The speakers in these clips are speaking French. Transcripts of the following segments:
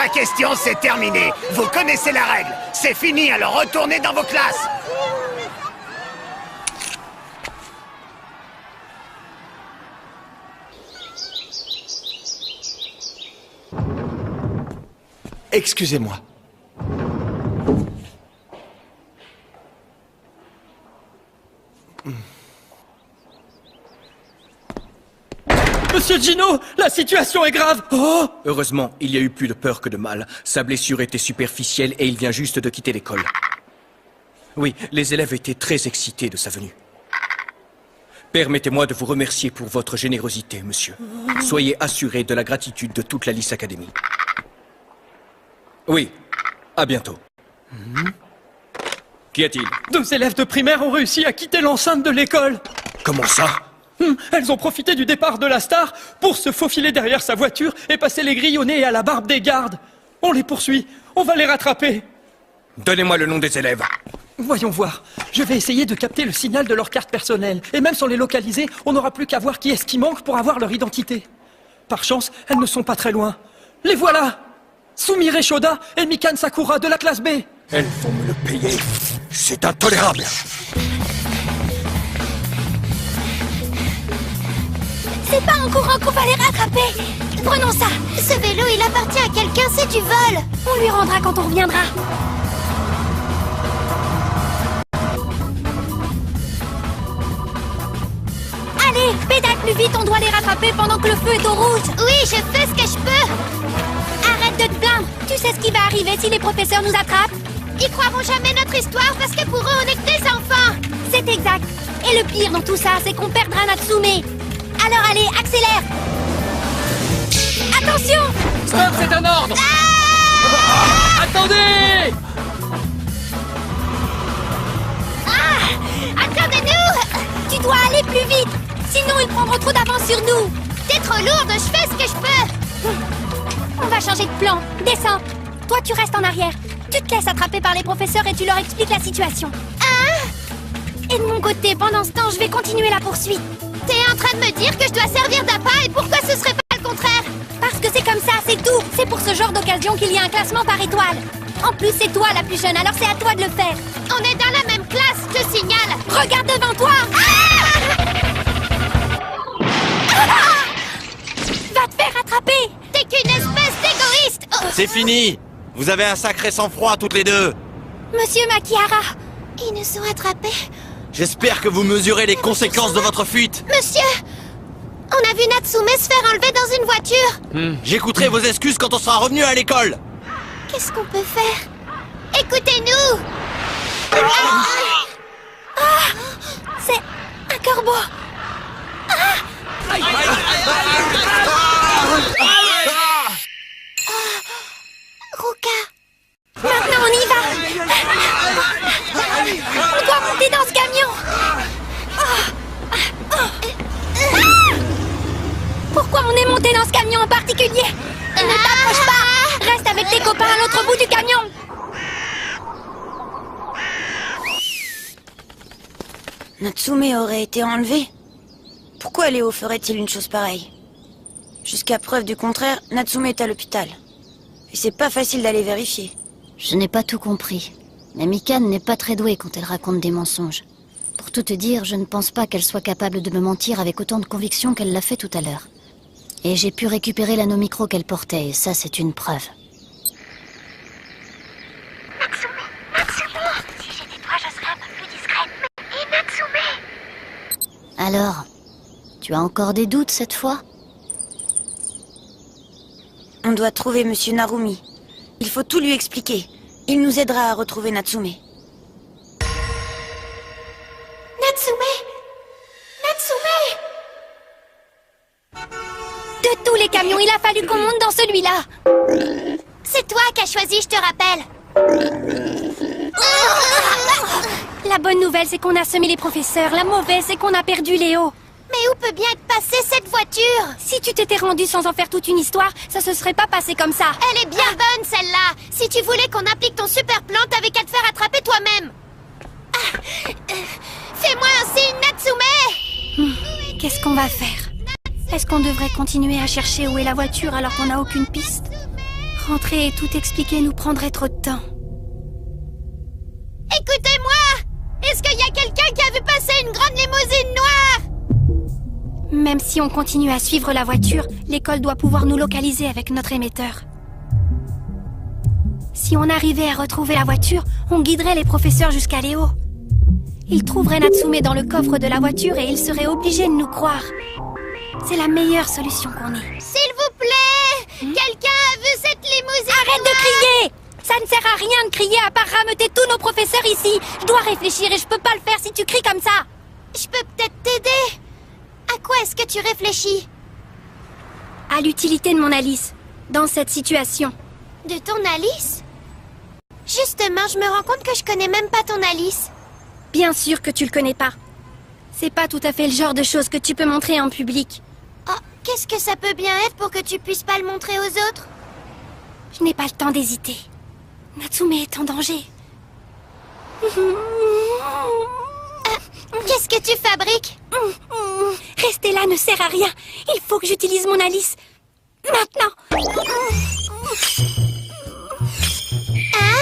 Pas question, c'est terminé. Vous connaissez la règle. C'est fini, alors retournez dans vos classes. Excusez-moi. Monsieur Gino, la situation est grave. Oh! Heureusement, il y a eu plus de peur que de mal. Sa blessure était superficielle et il vient juste de quitter l'école. Oui, les élèves étaient très excités de sa venue. Permettez-moi de vous remercier pour votre générosité, monsieur. Soyez assuré de la gratitude de toute la Lys Academy. Oui, à bientôt. Qu'y a-t-il? 2 élèves de primaire ont réussi à quitter l'enceinte de l'école. Comment ça? Elles ont profité du départ de la star pour se faufiler derrière sa voiture et passer les grilles au nez et à la barbe des gardes. On les poursuit, on va les rattraper. Donnez-moi le nom des élèves. Voyons voir. Je vais essayer de capter le signal de leur carte personnelle. Et même sans les localiser, on n'aura plus qu'à voir qui est-ce qui manque pour avoir leur identité. Par chance, elles ne sont pas très loin. Les voilà! Sumire Shoda et Mikan Sakura de la classe B. Elles vont me le payer. C'est intolérable. C'est pas en courant qu'on va les rattraper. Prenons ça. Ce vélo, il appartient à quelqu'un, c'est du vol. On lui rendra quand on reviendra. Allez, pédale plus vite, on doit les rattraper pendant que le feu est au rouge. Oui, je fais ce que je peux. Arrête de te plaindre. Tu sais ce qui va arriver si les professeurs nous attrapent? Ils croiront jamais notre histoire parce que pour eux, on est que des enfants. C'est exact. Et le pire dans tout ça, c'est qu'on perdra Natsume. Alors allez, accélère. Attention! Stop, c'est un ordre. Attendez! Attendez-nous! Tu dois aller plus vite. Sinon, ils prendront trop d'avance sur nous. T'es trop lourde, je fais ce que je peux. On va changer de plan. Descends. Toi, tu restes en arrière. Tu te laisses attraper par les professeurs et tu leur expliques la situation. Et de mon côté, pendant ce temps, je vais continuer la poursuite. T'es en train de me dire que je dois servir d'appât et pourquoi ce serait pas le contraire? Parce que c'est comme ça, c'est tout. C'est pour ce genre d'occasion qu'il y a un classement par étoile. En plus, c'est toi la plus jeune, alors c'est à toi de le faire. On est dans la même classe, je te signale. Regarde devant toi. Va te faire attraper. T'es qu'une espèce d'égoïste. C'est fini. Vous avez un sacré sang-froid toutes les deux. Monsieur Makihara, ils nous sont attrapés. J'espère que vous mesurez les conséquences de votre fuite. Monsieur, on a vu Natsume se faire enlever dans une voiture. J'écouterai vos excuses quand on sera revenu à l'école. Qu'est-ce qu'on peut faire? Écoutez-nous. C'est un corbeau. Ruka. Maintenant on y va. On doit monter dans ce camion. Pourquoi on est monté dans ce camion en particulier? Ne t'approche pas. Reste avec tes copains à l'autre bout du camion. Natsume aurait été enlevée. Pourquoi Léo ferait-il une chose pareille? Jusqu'à preuve du contraire, Natsume est à l'hôpital. Et c'est pas facile d'aller vérifier. Je n'ai pas tout compris. Mais Mikan n'est pas très douée quand elle raconte des mensonges. Pour tout te dire, je ne pense pas qu'elle soit capable de me mentir avec autant de conviction qu'elle l'a fait tout à l'heure. Et j'ai pu récupérer l'anneau micro qu'elle portait, et ça c'est une preuve. Natsume, si j'étais toi, je serais un peu plus discrète. Mais Natsume? Alors, tu as encore des doutes cette fois? On doit trouver Monsieur Narumi. Il faut tout lui expliquer. Il nous aidera à retrouver Natsume. Natsume? De tous les camions, il a fallu qu'on monte dans celui-là. C'est toi qui as choisi, je te rappelle. La bonne nouvelle, c'est qu'on a semé les professeurs. La mauvaise, c'est qu'on a perdu Léo. Mais où peut bien être passée cette voiture? Si tu t'étais rendu sans en faire toute une histoire, ça se serait pas passé comme ça. Elle est bien bonne, celle-là. Si tu voulais qu'on applique ton super plan, t'avais qu'à te faire attraper toi-même. Fais-moi un signe, Natsume. Qu'est-ce qu'on va faire? Est-ce qu'on devrait continuer à chercher où est la voiture alors qu'on n'a aucune piste? Rentrer et tout expliquer nous prendrait trop de temps. Écoutez-moi! Est-ce qu'il y a quelqu'un qui a vu passer une grande limousine noire? Même si on continue à suivre la voiture, l'école doit pouvoir nous localiser avec notre émetteur. Si on arrivait à retrouver la voiture, on guiderait les professeurs jusqu'à Léo. Ils trouveraient Natsume dans le coffre de la voiture et ils seraient obligés de nous croire. C'est la meilleure solution qu'on ait. S'il vous plaît! Quelqu'un a vu cette limousine? Arrête de crier! Ça ne sert à rien de crier à part rameuter tous nos professeurs ici. Je dois réfléchir et je peux pas le faire si tu cries comme ça. Je peux peut-être t'aider. À quoi est-ce que tu réfléchis? À l'utilité de mon Alice, dans cette situation. De ton Alice? Justement, je me rends compte que je connais même pas ton Alice. Bien sûr que tu le connais pas. C'est pas tout à fait le genre de choses que tu peux montrer en public. Oh, qu'est-ce que ça peut bien être pour que tu puisses pas le montrer aux autres? Je n'ai pas le temps d'hésiter. Natsume est en danger. Qu'est-ce que tu fabriques? Rester là ne sert à rien. Il faut que j'utilise mon Alice. Maintenant. Hein?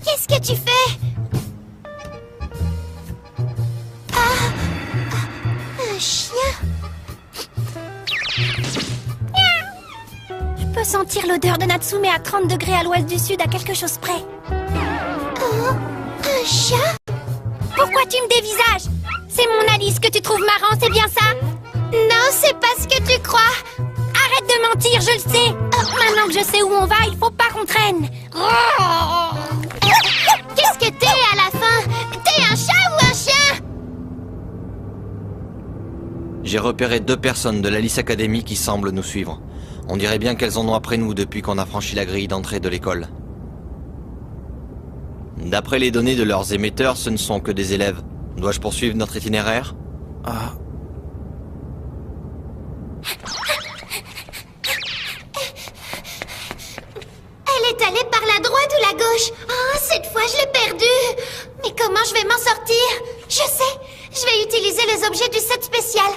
Qu'est-ce que tu fais? Un chien? Je peux sentir l'odeur de Natsume à 30 degrés à l'ouest du sud à quelque chose près. Oh, un chat? Pourquoi tu me dévisages? C'est mon Alice que tu trouves marrant, c'est bien ça? Non, c'est pas ce que tu crois. Arrête de mentir, je le sais. Maintenant que je sais où on va, il faut pas qu'on traîne. Qu'est-ce que t'es à la fin? T'es un chat ou un chien? J'ai repéré 2 personnes de l'Alice Academy qui semblent nous suivre. On dirait bien qu'elles en ont après nous depuis qu'on a franchi la grille d'entrée de l'école. D'après les données de leurs émetteurs, ce ne sont que des élèves. Dois-je poursuivre notre itinéraire? Elle est allée par la droite ou la gauche? Oh, cette fois je l'ai perdue. Mais comment je vais m'en sortir? Je sais, je vais utiliser les objets du set spécial.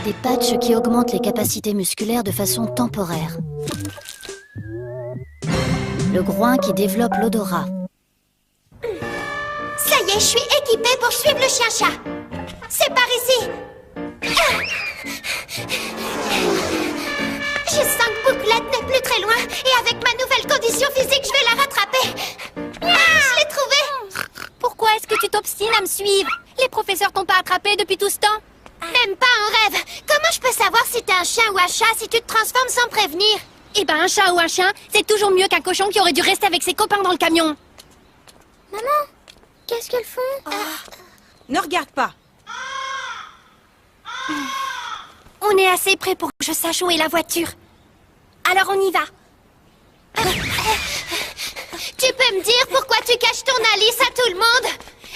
Des patchs qui augmentent les capacités musculaires de façon temporaire. Le groin qui développe l'odorat. Ça y est, je suis équipée pour suivre le chien-chat. C'est par ici. Je sens que Bouclette n'est plus très loin et avec ma nouvelle condition physique, je vais la rattraper. Je l'ai trouvée. Pourquoi est-ce que tu t'obstines à me suivre? Les professeurs t'ont pas attrapé depuis tout ce temps? Même pas en rêve. Comment je peux savoir si t'es un chien ou un chat si tu te transformes sans prévenir? Eh ben, un chat ou un chien, c'est toujours mieux qu'un cochon qui aurait dû rester avec ses copains dans le camion. Maman, qu'est-ce qu'elles font? Ne regarde pas. On est assez près pour que je sache où est la voiture. Alors on y va. Tu peux me dire pourquoi tu caches ton Alice à tout le monde?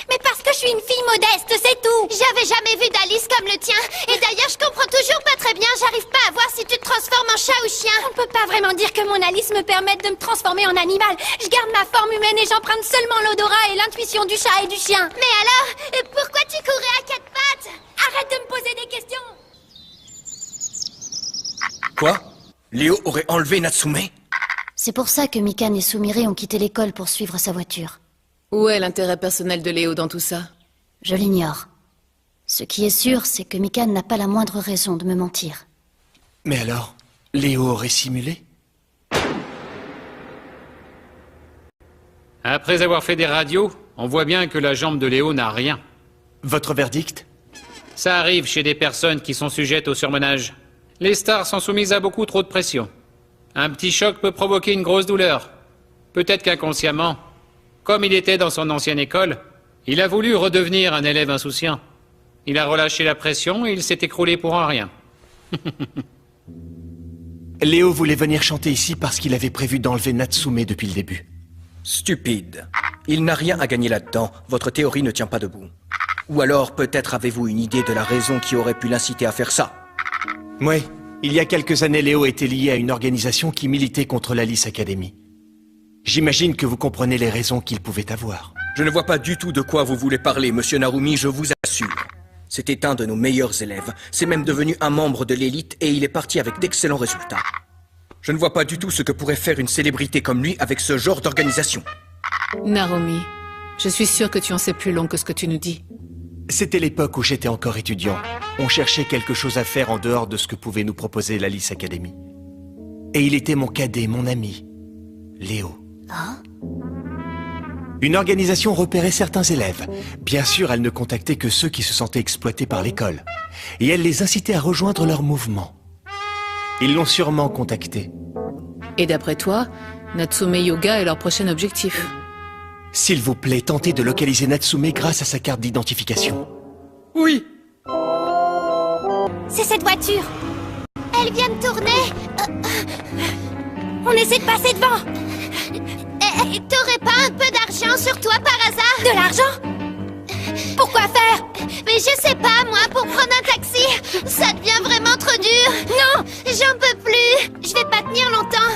Mais parce que je suis une fille modeste, c'est tout. J'avais jamais vu d'Alice comme le tien. Et d'ailleurs, je comprends toujours pas très bien. J'arrive pas à voir si tu te transformes en chat ou chien. On peut pas vraiment dire que mon Alice me permette de me transformer en animal. Je garde ma forme humaine et j'emprunte seulement l'odorat et l'intuition du chat et du chien. Mais alors, pourquoi tu courais à 4 pattes? Arrête de me poser des questions. Quoi? Léo aurait enlevé Natsume? C'est pour ça que Mikan et Sumire ont quitté l'école pour suivre sa voiture. Où est l'intérêt personnel de Léo dans tout ça? Je l'ignore. Ce qui est sûr, c'est que Mikan n'a pas la moindre raison de me mentir. Mais alors, Léo aurait simulé? Après avoir fait des radios, on voit bien que la jambe de Léo n'a rien. Votre verdict? Ça arrive chez des personnes qui sont sujettes au surmenage. Les stars sont soumises à beaucoup trop de pression. Un petit choc peut provoquer une grosse douleur. Peut-être qu'inconsciemment, comme il était dans son ancienne école, il a voulu redevenir un élève insouciant. Il a relâché la pression et il s'est écroulé pour un rien. Léo voulait venir chanter ici parce qu'il avait prévu d'enlever Natsume depuis le début. Stupide. Il n'a rien à gagner là-dedans. Votre théorie ne tient pas debout. Ou alors, peut-être avez-vous une idée de la raison qui aurait pu l'inciter à faire ça? Oui, il y a quelques années, Léo était lié à une organisation qui militait contre l'Alice Academy. J'imagine que vous comprenez les raisons qu'il pouvait avoir. Je ne vois pas du tout de quoi vous voulez parler, monsieur Narumi, je vous assure. C'était un de nos meilleurs élèves. C'est même devenu un membre de l'élite et il est parti avec d'excellents résultats. Je ne vois pas du tout ce que pourrait faire une célébrité comme lui avec ce genre d'organisation. Naomi, je suis sûre que tu en sais plus long que ce que tu nous dis. C'était l'époque où j'étais encore étudiant. On cherchait quelque chose à faire en dehors de ce que pouvait nous proposer l'Alice Academy. Et il était mon cadet, mon ami, Léo. Une organisation repérait certains élèves. Bien sûr, elle ne contactait que ceux qui se sentaient exploités par l'école. Et elle les incitait à rejoindre leur mouvement. Ils l'ont sûrement contacté. Et d'après toi, Natsume Yoga est leur prochain objectif. S'il vous plaît, tentez de localiser Natsume grâce à sa carte d'identification. Oui. C'est cette voiture. Elle vient de tourner. On essaie de passer devant. T'aurais pas un peu d'argent sur toi par hasard? De l'argent? Pourquoi faire? Mais je sais pas, moi, pour prendre un taxi. Ça devient vraiment trop dur. Non! J'en peux plus. Je vais pas tenir longtemps.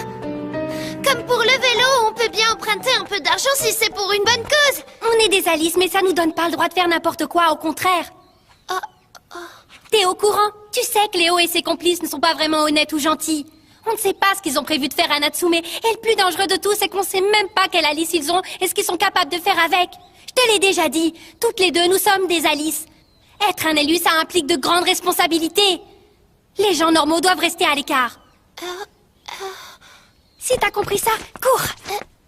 Comme pour le vélo, on peut bien emprunter un peu d'argent si c'est pour une bonne cause. On est des Alice, mais ça nous donne pas le droit de faire n'importe quoi, au contraire. T'es au courant? Tu sais que Léo et ses complices ne sont pas vraiment honnêtes ou gentils. On ne sait pas ce qu'ils ont prévu de faire à Natsume. Et le plus dangereux de tout, c'est qu'on sait même pas quelle Alice ils ont et ce qu'ils sont capables de faire avec. Je te l'ai déjà dit, toutes les deux, nous sommes des Alice. Être un élu, ça implique de grandes responsabilités. Les gens normaux doivent rester à l'écart. Si t'as compris ça, cours.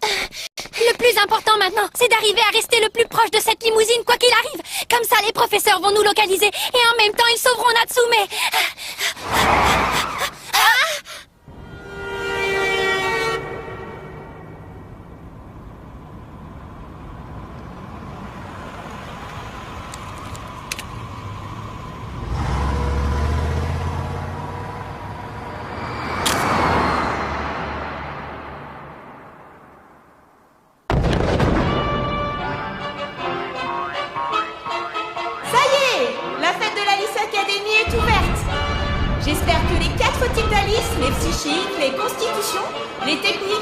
Le plus important maintenant, c'est d'arriver à rester le plus proche de cette limousine, quoi qu'il arrive. Comme ça, les professeurs vont nous localiser et en même temps, ils sauveront Natsume. J'espère que les 4 types d'Alice, les psychiques, les constitutions, les techniques